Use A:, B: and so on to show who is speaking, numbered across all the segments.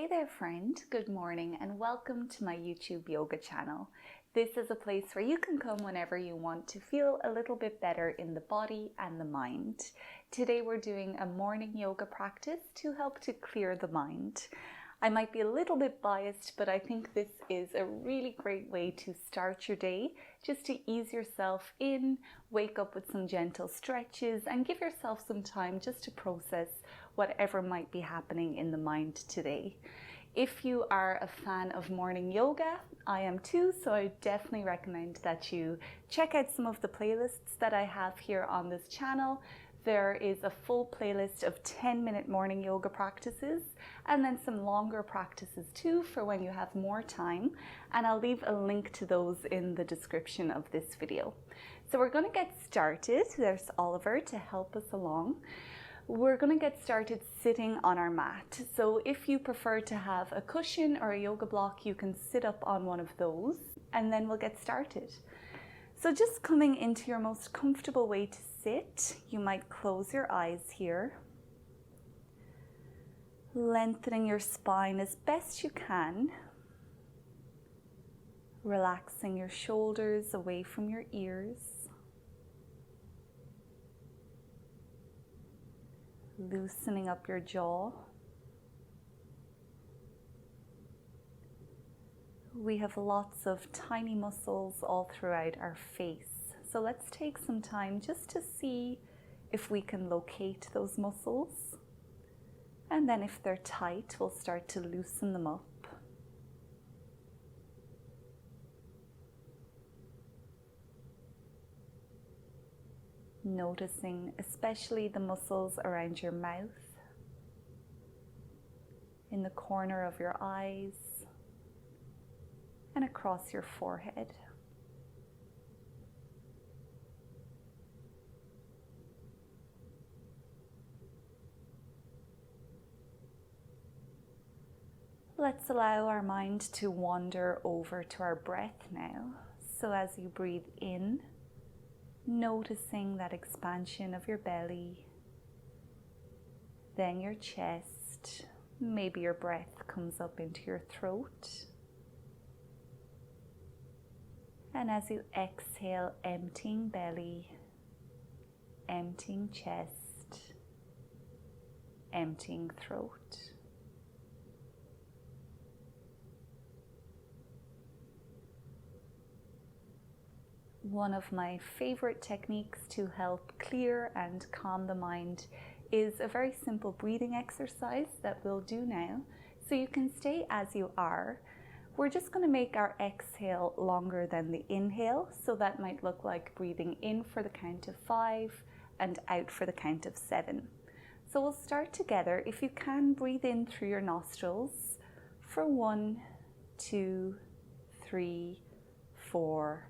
A: Hey there friend, good morning and welcome to my YouTube yoga channel. This is a place where you can come whenever you want to feel a little bit better in the body and the mind. Today we're doing a morning yoga practice to help to clear the mind. I might be a little bit biased, but I think this is a really great way to start your day, just to ease yourself in, wake up with some gentle stretches and give yourself some time just to process whatever might be happening in the mind today. If you are a fan of morning yoga, I am too, so I definitely recommend that you check out some of the playlists that I have here on this channel. There is a full playlist of 10-minute morning yoga practices and then some longer practices too for when you have more time, and I'll leave a link to those in the description of this video. So we're going to get started. There's Oliver to help us along. We're going to get started sitting on our mat. So if you prefer to have a cushion or a yoga block, you can sit up on one of those and then we'll get started. So just coming into your most comfortable way to sit, you might close your eyes here, lengthening your spine as best you can, relaxing your shoulders away from your ears, loosening up your jaw. We have lots of tiny muscles all throughout our face. So let's take some time just to see if we can locate those muscles. And then if they're tight, we'll start to loosen them up. Noticing especially the muscles around your mouth, in the corner of your eyes, and across your forehead. Let's allow our mind to wander over to our breath now. So as you breathe in, noticing that expansion of your belly, then your chest, maybe your breath comes up into your throat. And as you exhale, emptying belly, emptying chest, emptying throat. One of my favorite techniques to help clear and calm the mind is a very simple breathing exercise that we'll do now. So you can stay as you are. We're just going to make our exhale longer than the inhale. So that might look like breathing in for the count of 5 and out for the count of 7. So we'll start together. If you can, breathe in through your nostrils for 1, 2, 3, 4,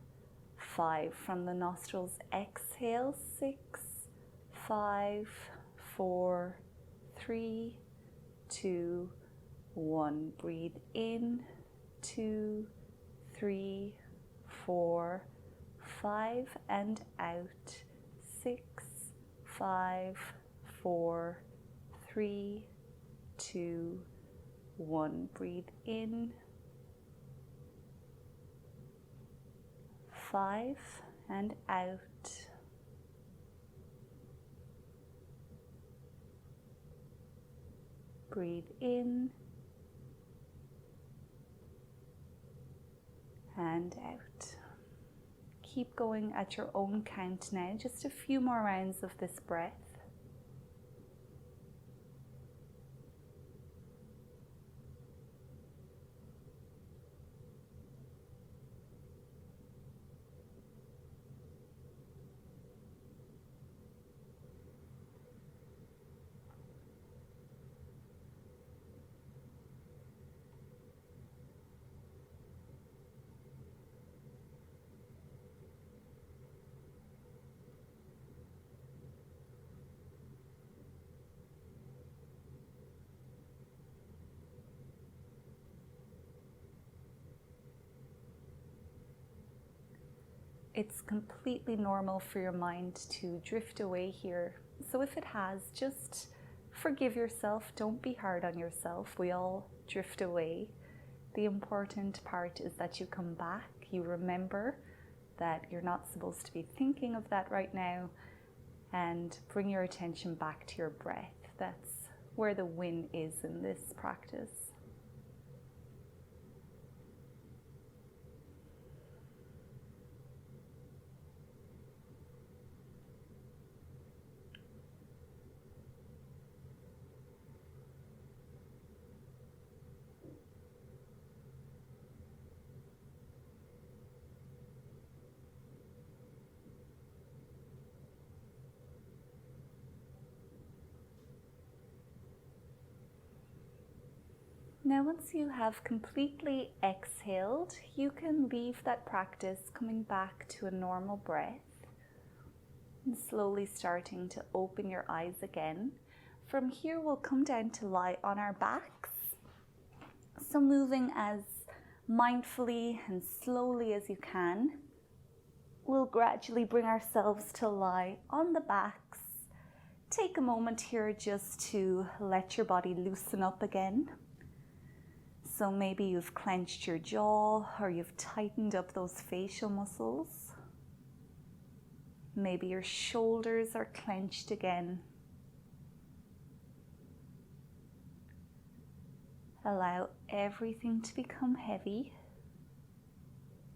A: 5. From the nostrils, exhale 6, 5, 4, 3, 2, 1. Breathe in, 2, 3, 4, 5, and out 6, 5, 4, 3, 2, 1. Breathe in, 5, and out. Breathe in and out. Keep going at your own count now, just a few more rounds of this breath. It's completely normal for your mind to drift away here. So if it has, just forgive yourself. Don't be hard on yourself. We all drift away. The important part is that you come back, you remember that you're not supposed to be thinking of that right now, and bring your attention back to your breath. That's where the win is in this practice. Now, once you have completely exhaled, you can leave that practice, coming back to a normal breath and slowly starting to open your eyes again. From here, we'll come down to lie on our backs. So moving as mindfully and slowly as you can, we'll gradually bring ourselves to lie on the backs. Take a moment here just to let your body loosen up again. So maybe you've clenched your jaw or you've tightened up those facial muscles. Maybe your shoulders are clenched again. Allow everything to become heavy.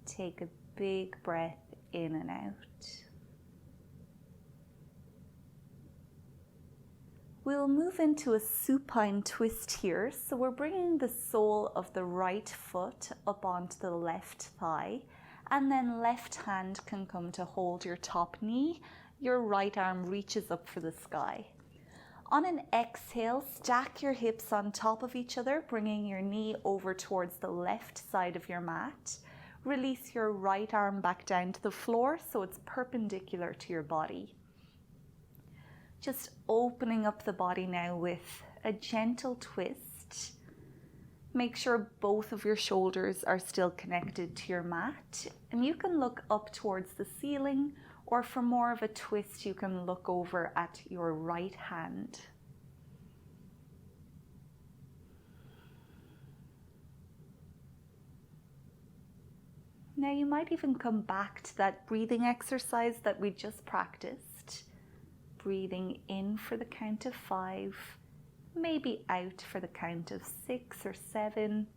A: Take a big breath in and out. We'll move into a supine twist here. So we're bringing the sole of the right foot up onto the left thigh, and then left hand can come to hold your top knee. Your right arm reaches up for the sky. On an exhale, stack your hips on top of each other, bringing your knee over towards the left side of your mat. Release your right arm back down to the floor so it's perpendicular to your body. Just opening up the body now with a gentle twist. Make sure both of your shoulders are still connected to your mat, and you can look up towards the ceiling, or for more of a twist, you can look over at your right hand. Now you might even come back to that breathing exercise that we just practiced. Breathing in for the count of 5, maybe out for the count of 6 or 7.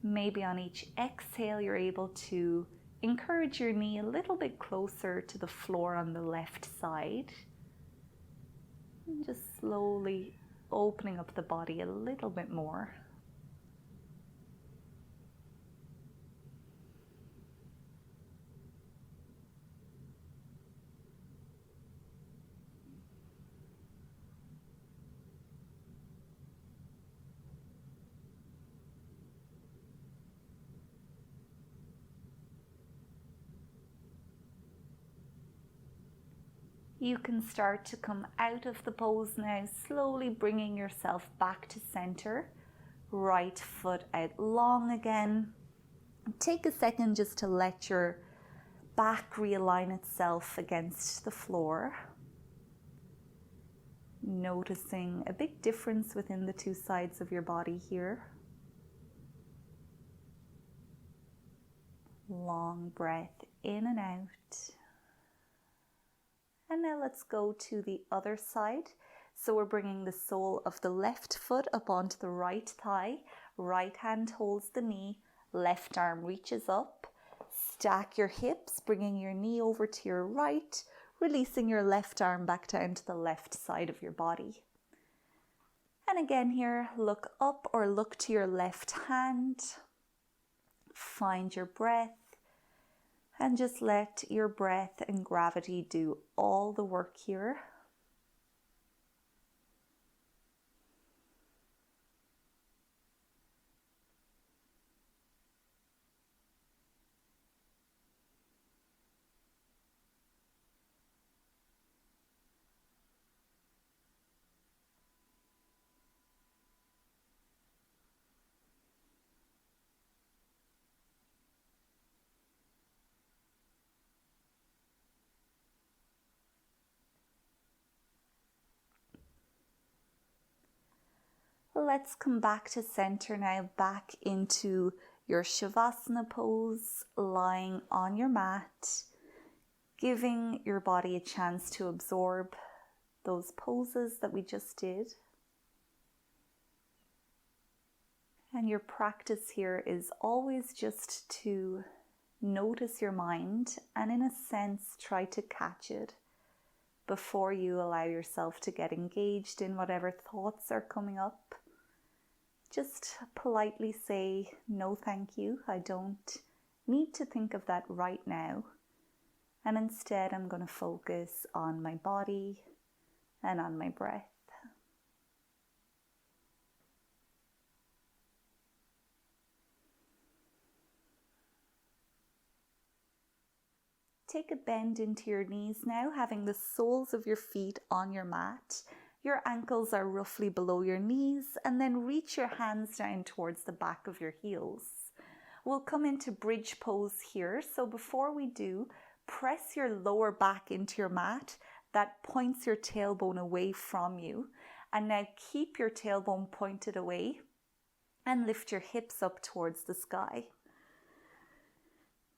A: Maybe on each exhale you're able to encourage your knee a little bit closer to the floor on the left side. And just slowly opening up the body a little bit more. You can start to come out of the pose now, slowly bringing yourself back to center. Right foot out long again. Take a second just to let your back realign itself against the floor. Noticing a big difference within the two sides of your body here. Long breath in and out. And now let's go to the other side. So we're bringing the sole of the left foot up onto the right thigh. Right hand holds the knee. Left arm reaches up. Stack your hips, bringing your knee over to your right. Releasing your left arm back down to the left side of your body. And again here, look up or look to your left hand. Find your breath. And just let your breath and gravity do all the work here. Let's come back to center now, back into your Shavasana pose, lying on your mat, giving your body a chance to absorb those poses that we just did. And your practice here is always just to notice your mind and, in a sense, try to catch it before you allow yourself to get engaged in whatever thoughts are coming up. Just politely say, no thank you, I don't need to think of that right now. And instead I'm going to focus on my body and on my breath. Take a bend into your knees now, having the soles of your feet on your mat. Your ankles are roughly below your knees, and then reach your hands down towards the back of your heels. We'll come into bridge pose here. So before we do, press your lower back into your mat. That points your tailbone away from you. And now keep your tailbone pointed away and lift your hips up towards the sky.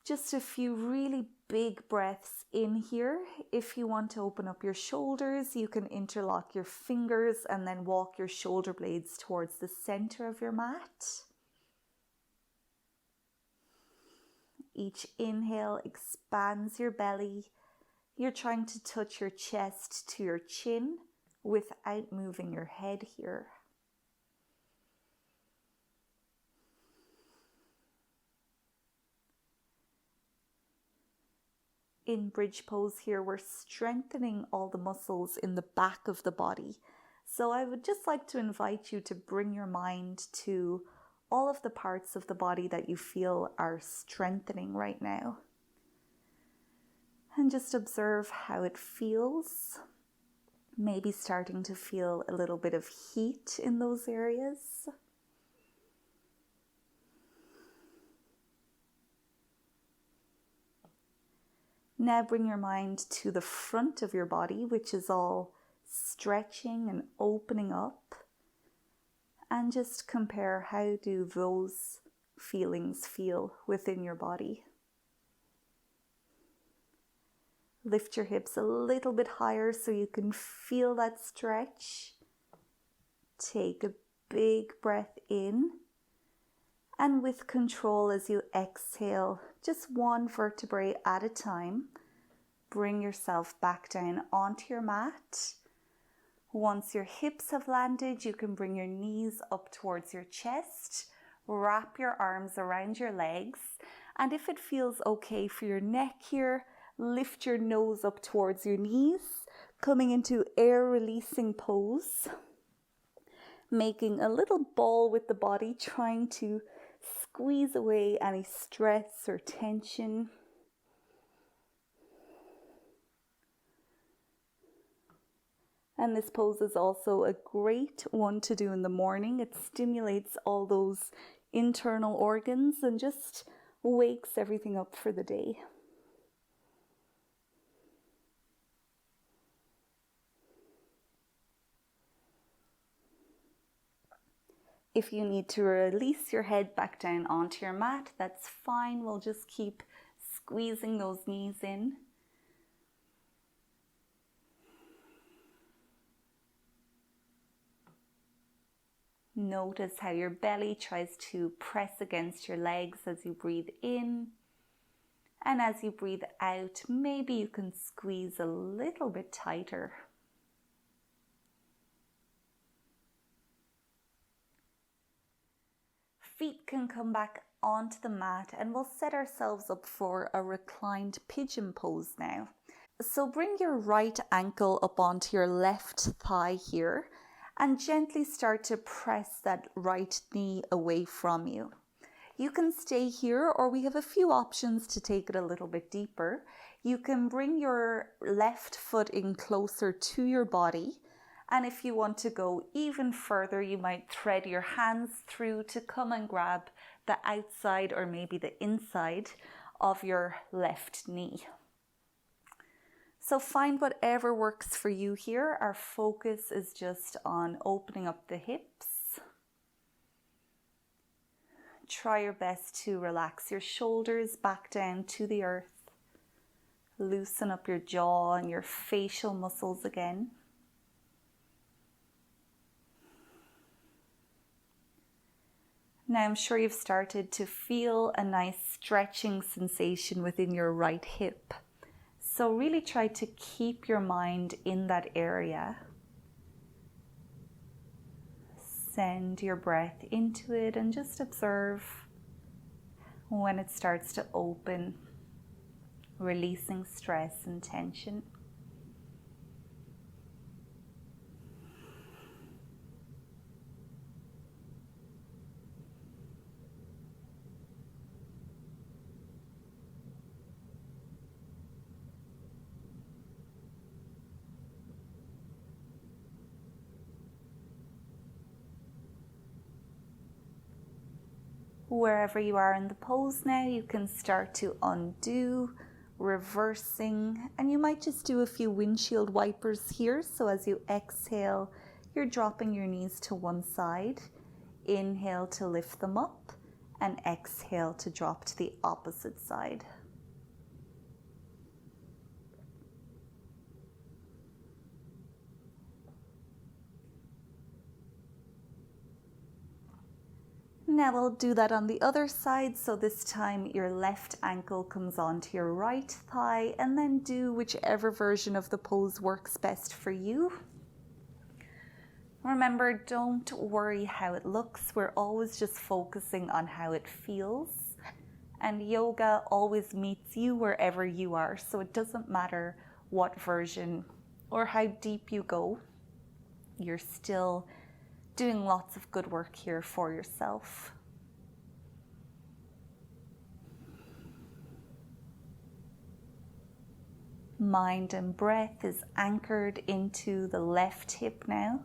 A: Just a few really big breaths in here. If you want to open up your shoulders, you can interlock your fingers and then walk your shoulder blades towards the center of your mat. Each inhale expands your belly. You're trying to touch your chest to your chin without moving your head here. In bridge pose here, we're strengthening all the muscles in the back of the body. So I would just like to invite you to bring your mind to all of the parts of the body that you feel are strengthening right now. And just observe how it feels. Maybe starting to feel a little bit of heat in those areas. Now bring your mind to the front of your body, which is all stretching and opening up. And just compare, how do those feelings feel within your body? Lift your hips a little bit higher so you can feel that stretch. Take a big breath in. And with control, as you exhale, just one vertebrae at a time, bring yourself back down onto your mat. Once your hips have landed, you can bring your knees up towards your chest, wrap your arms around your legs, and if it feels okay for your neck here, lift your nose up towards your knees, coming into air releasing pose, making a little ball with the body, trying to squeeze away any stress or tension. And this pose is also a great one to do in the morning. It stimulates all those internal organs and just wakes everything up for the day. If you need to release your head back down onto your mat, that's fine. We'll just keep squeezing those knees in. Notice how your belly tries to press against your legs as you breathe in. And as you breathe out, maybe you can squeeze a little bit tighter. Feet can come back onto the mat, and we'll set ourselves up for a reclined pigeon pose now. So bring your right ankle up onto your left thigh here and gently start to press that right knee away from you. You can stay here, or we have a few options to take it a little bit deeper. You can bring your left foot in closer to your body. And if you want to go even further, you might thread your hands through to come and grab the outside or maybe the inside of your left knee. So find whatever works for you here. Our focus is just on opening up the hips. try your best to relax your shoulders back down to the earth. Loosen up your jaw and your facial muscles again. Now I'm sure you've started to feel a nice stretching sensation within your right hip. So really try to keep your mind in that area. Send your breath into it and just observe when it starts to open, releasing stress and tension. Wherever you are in the pose now, you can start to undo, reversing, and you might just do a few windshield wipers here. So as you exhale, you're dropping your knees to one side. Inhale to lift them up, and exhale to drop to the opposite side. Now we'll do that on the other side. So this time your left ankle comes onto your right thigh, and then do whichever version of the pose works best for you. Remember, don't worry how it looks. We're always just focusing on how it feels. And yoga always meets you wherever you are. So it doesn't matter what version or how deep you go. You're still doing lots of good work here for yourself. Mind and breath is anchored into the left hip now.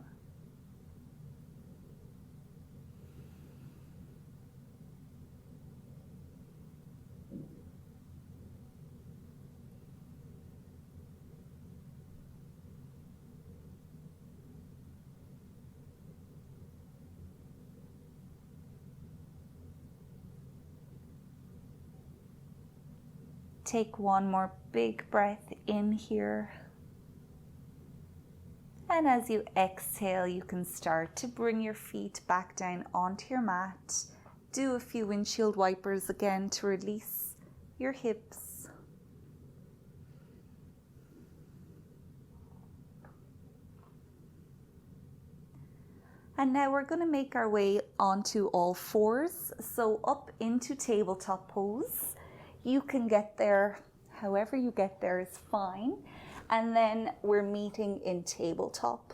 A: Take one more big breath in here. And as you exhale, you can start to bring your feet back down onto your mat. Do a few windshield wipers again to release your hips. And now we're going to make our way onto all fours. So up into tabletop pose. You can get there, however you get there is fine. And then we're meeting in tabletop.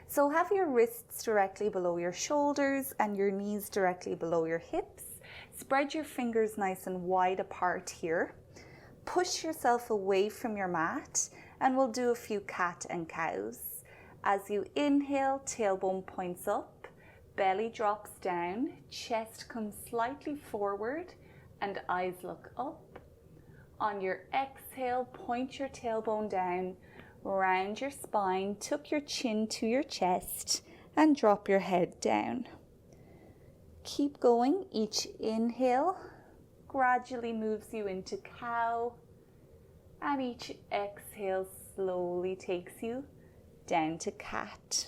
A: So have your wrists directly below your shoulders and your knees directly below your hips. Spread your fingers nice and wide apart here. Push yourself away from your mat, and we'll do a few cat and cows. As you inhale, tailbone points up, belly drops down, chest comes slightly forward, and eyes look up. On your exhale, point your tailbone down, round your spine, tuck your chin to your chest, and drop your head down. Keep going. Each inhale gradually moves you into cow, and each exhale slowly takes you down to cat.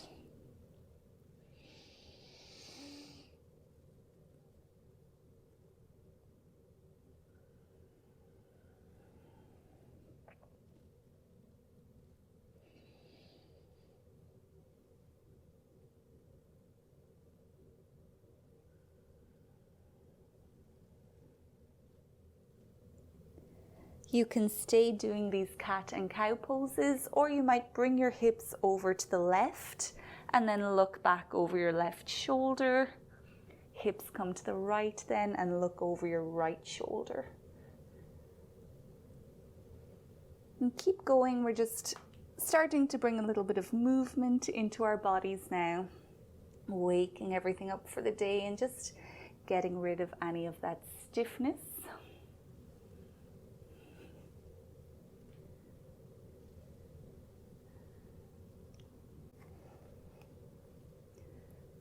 A: You can stay doing these cat and cow poses, or you might bring your hips over to the left and then look back over your left shoulder. Hips come to the right then and look over your right shoulder. And keep going. We're just starting to bring a little bit of movement into our bodies now, waking everything up for the day and just getting rid of any of that stiffness.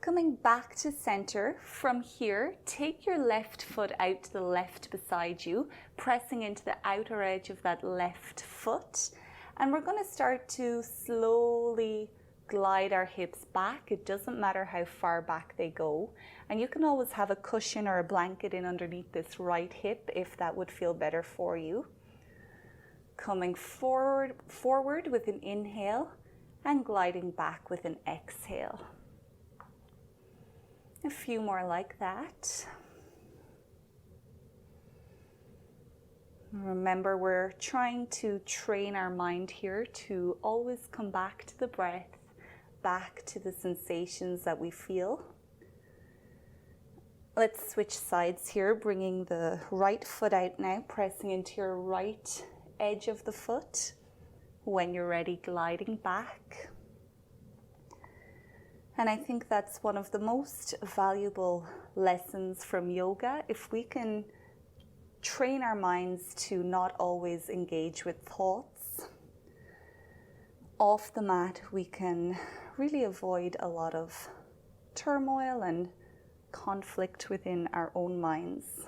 A: Coming back to center, from here, take your left foot out to the left beside you, pressing into the outer edge of that left foot. And we're going to start to slowly glide our hips back. It doesn't matter how far back they go. And you can always have a cushion or a blanket in underneath this right hip if that would feel better for you. Coming forward with an inhale and gliding back with an exhale. A few more like that. Remember, we're trying to train our mind here to always come back to the breath, back to the sensations that we feel. Let's switch sides here, bringing the right foot out now, pressing into your right edge of the foot. When you're ready, gliding back. And I think that's one of the most valuable lessons from yoga. If we can train our minds to not always engage with thoughts, off the mat we can really avoid a lot of turmoil and conflict within our own minds.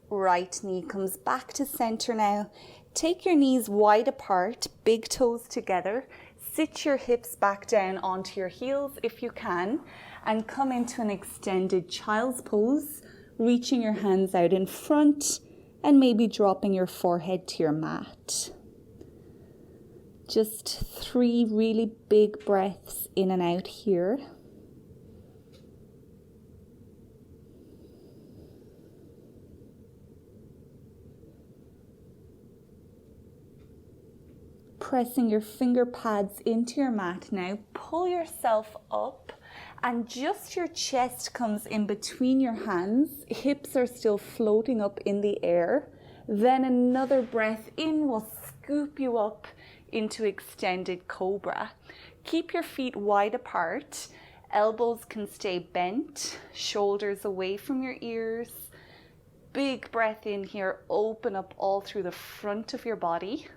A: Right knee comes back to center now. Take your knees wide apart, big toes together. Sit your hips back down onto your heels if you can, and come into an extended child's pose, reaching your hands out in front and maybe dropping your forehead to your mat. Just 3 really big breaths in and out here. Pressing your finger pads into your mat now, pull yourself up and just your chest comes in between your hands. Hips are still floating up in the air. Then another breath in will scoop you up into extended cobra. Keep your feet wide apart. Elbows can stay bent, shoulders away from your ears. Big breath in here, open up all through the front of your body.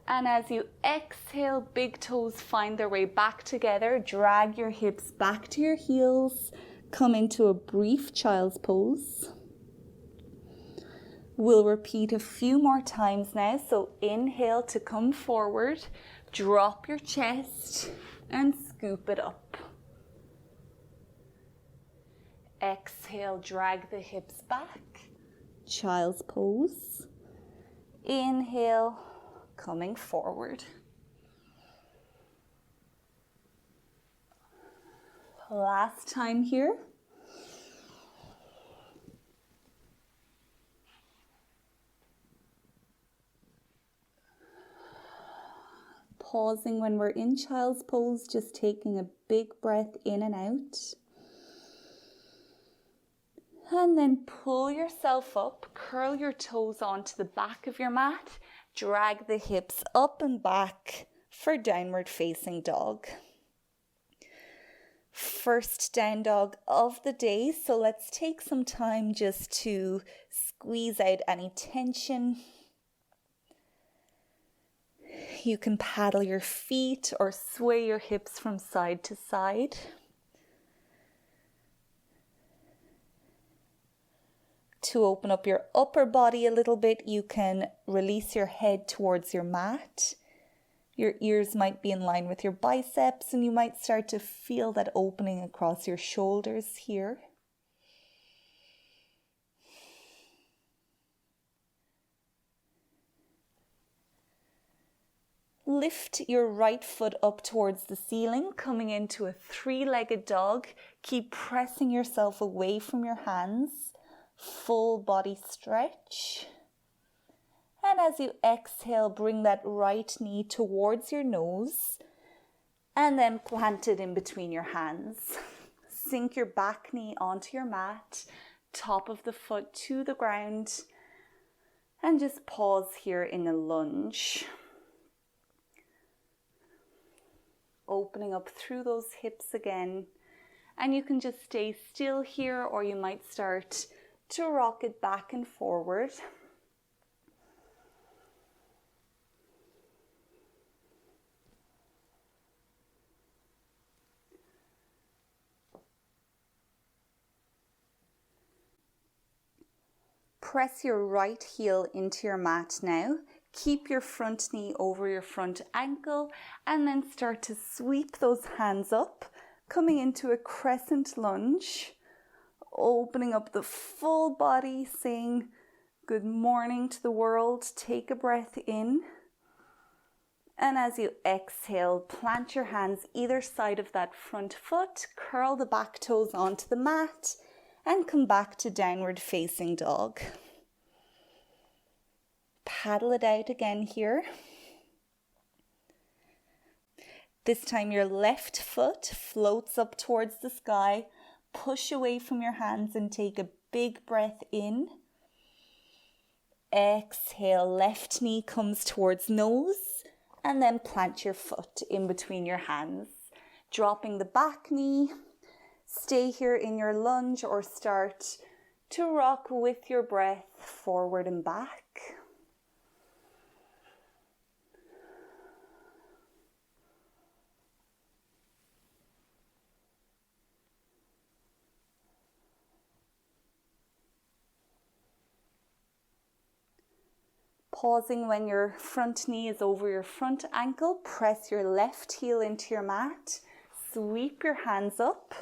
A: And as you exhale, big toes find their way back together. Drag your hips back to your heels. Come into a brief child's pose. We'll repeat a few more times now. So inhale to come forward. Drop your chest and scoop it up. Exhale, drag the hips back. Child's pose. Inhale. Coming forward. Last time here. Pausing when we're in child's pose, just taking a big breath in and out. And then pull yourself up, curl your toes onto the back of your mat. Drag the hips up and back for downward facing dog. First down dog of the day. So let's take some time just to squeeze out any tension. You can paddle your feet or sway your hips from side to side. To open up your upper body a little bit, you can release your head towards your mat. Your ears might be in line with your biceps, and you might start to feel that opening across your shoulders here. Lift your right foot up towards the ceiling, coming into a 3-legged dog. Keep pressing yourself away from your hands. Full body stretch. And as you exhale, bring that right knee towards your nose and then plant it in between your hands. Sink your back knee onto your mat, top of the foot to the ground, and just pause here in a lunge. Opening up through those hips again, and you can just stay still here, or you might start to rock it back and forward. Press your right heel into your mat now. Keep your front knee over your front ankle and then start to sweep those hands up, coming into a crescent lunge, opening up the full body, saying good morning to the world. Take a breath in. And as you exhale, plant your hands either side of that front foot, curl the back toes onto the mat, and come back to downward facing dog. Paddle it out again here. This time your left foot floats up towards the sky. Push away from your hands and take a big breath in. Exhale, left knee comes towards nose, and then plant your foot in between your hands. Dropping the back knee. Stay here in your lunge or start to rock with your breath forward and back. Pausing when your front knee is over your front ankle, press your left heel into your mat, sweep your hands up,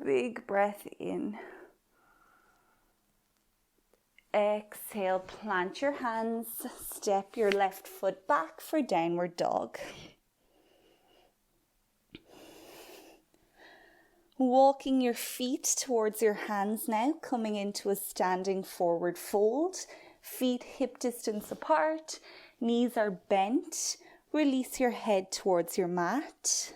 A: big breath in. Exhale, plant your hands, step your left foot back for downward dog. Walking your feet towards your hands now, coming into a standing forward fold. Feet hip distance apart, knees are bent. Release your head towards your mat.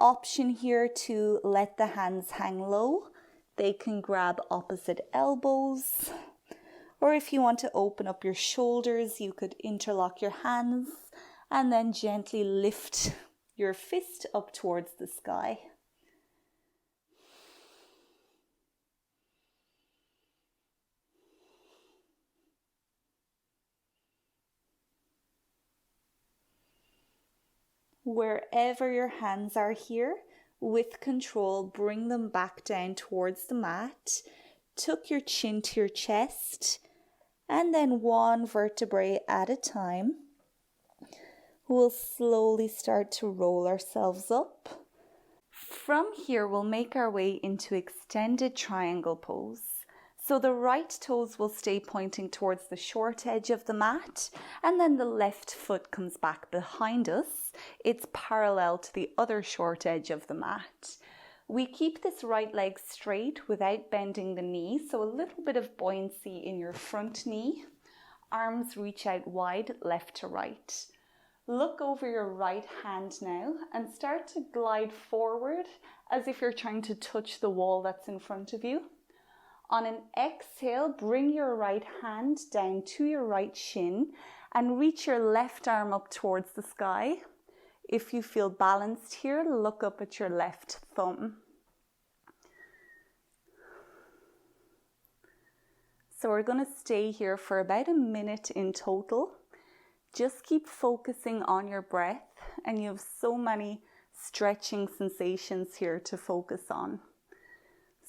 A: Option here to let the hands hang low. They can grab opposite elbows. Or if you want to open up your shoulders, you could interlock your hands and then gently lift your fist up towards the sky. Wherever your hands are here, with control, bring them back down towards the mat. Tuck your chin to your chest, and then one vertebrae at a time. We'll slowly start to roll ourselves up. From here, we'll make our way into extended triangle pose. So the right toes will stay pointing towards the short edge of the mat, and then the left foot comes back behind us. It's parallel to the other short edge of the mat. We keep this right leg straight without bending the knee, so a little bit of buoyancy in your front knee. Arms reach out wide, left to right. Look over your right hand now and start to glide forward as if you're trying to touch the wall that's in front of you. On an exhale, bring your right hand down to your right shin and reach your left arm up towards the sky. If you feel balanced here, look up at your left thumb. So we're going to stay here for about a minute in total. Just keep focusing on your breath, and you have so many stretching sensations here to focus on.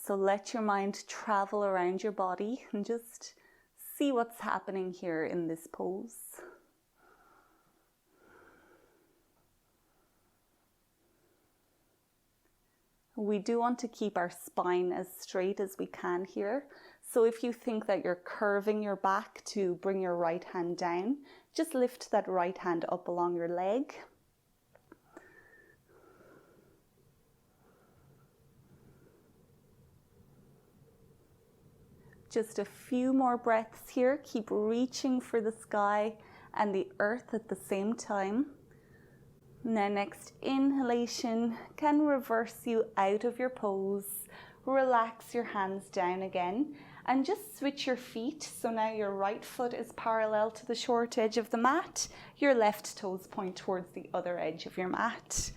A: So let your mind travel around your body and just see what's happening here in this pose. We do want to keep our spine as straight as we can here. So if you think that you're curving your back to bring your right hand down, just lift that right hand up along your leg. Just a few more breaths here. Keep reaching for the sky and the earth at the same time. Now next inhalation can reverse you out of your pose. Relax your hands down again and just switch your feet. So now your right foot is parallel to the short edge of the mat. Your left toes point towards the other edge of your mat.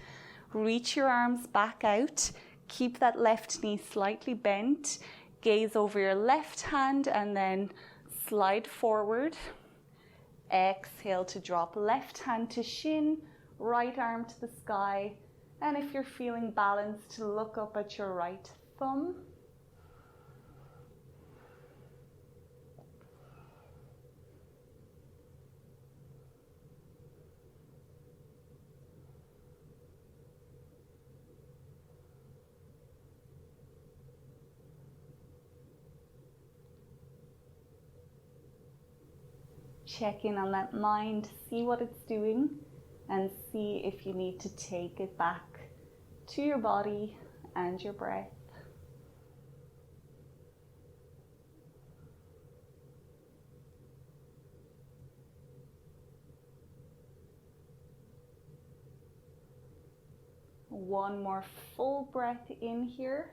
A: Reach your arms back out. Keep that left knee slightly bent. Gaze over your left hand and then slide forward. Exhale to drop left hand to shin, right arm to the sky. And if you're feeling balanced, look up at your right thumb. check in on that mind, see what it's doing, and see if you need to take it back to your body and your breath. One more full breath in here.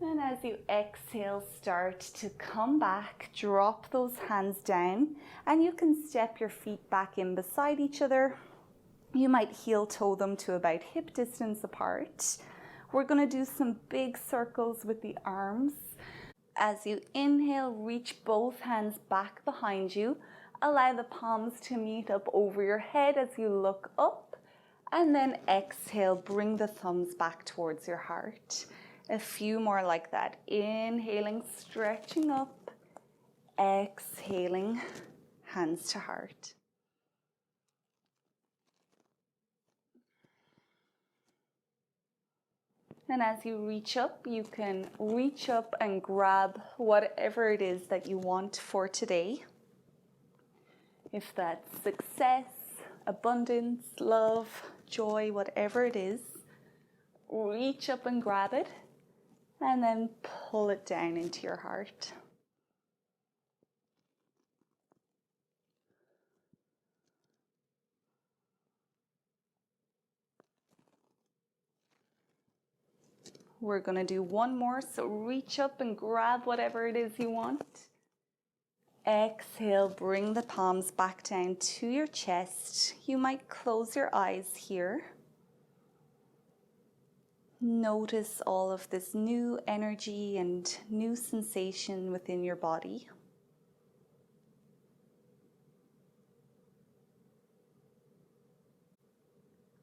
A: And as you exhale, start to come back, drop those hands down, and you can step your feet back in beside each other. You might heel toe them to about hip distance apart. We're going to do some big circles with the arms. As you inhale, reach both hands back behind you. Allow the palms to meet up over your head as you look up. And then exhale, bring the thumbs back towards your heart. A few more like that. Inhaling, stretching up. Exhaling, hands to heart. And as you reach up, you can reach up and grab whatever it is that you want for today. If that's success, abundance, love, joy, whatever it is, reach up and grab it, and then pull it down into your heart. We're going to do one more, so reach up and grab whatever it is you want. Exhale, bring the palms back down to your chest. You might close your eyes here. Notice all of this new energy and new sensation within your body.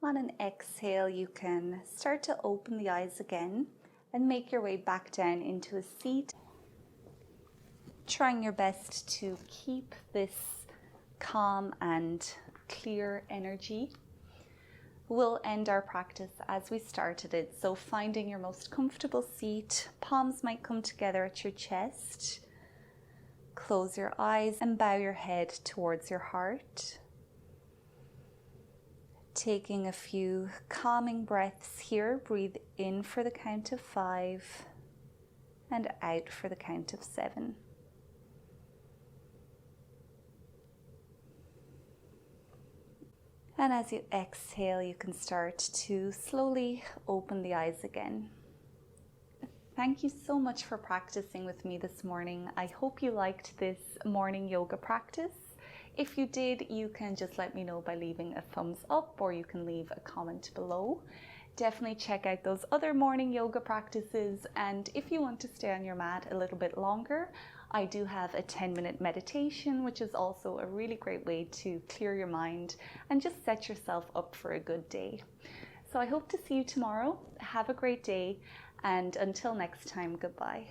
A: On an exhale, you can start to open the eyes again and make your way back down into a seat. Trying your best to keep this calm and clear energy. We'll end our practice as we started it. So finding your most comfortable seat, palms might come together at your chest. Close your eyes and bow your head towards your heart. Taking a few calming breaths here. Breathe in for the count of 5 and out for the count of 7. And as you exhale, you can start to slowly open the eyes again. Thank you so much for practicing with me this morning. I hope you liked this morning yoga practice. If you did, you can just let me know by leaving a thumbs up, or you can leave a comment below. Definitely check out those other morning yoga practices, and if you want to stay on your mat a little bit longer, I do have a 10-minute meditation, which is also a really great way to clear your mind and just set yourself up for a good day. So I hope to see you tomorrow. Have a great day, and until next time, goodbye.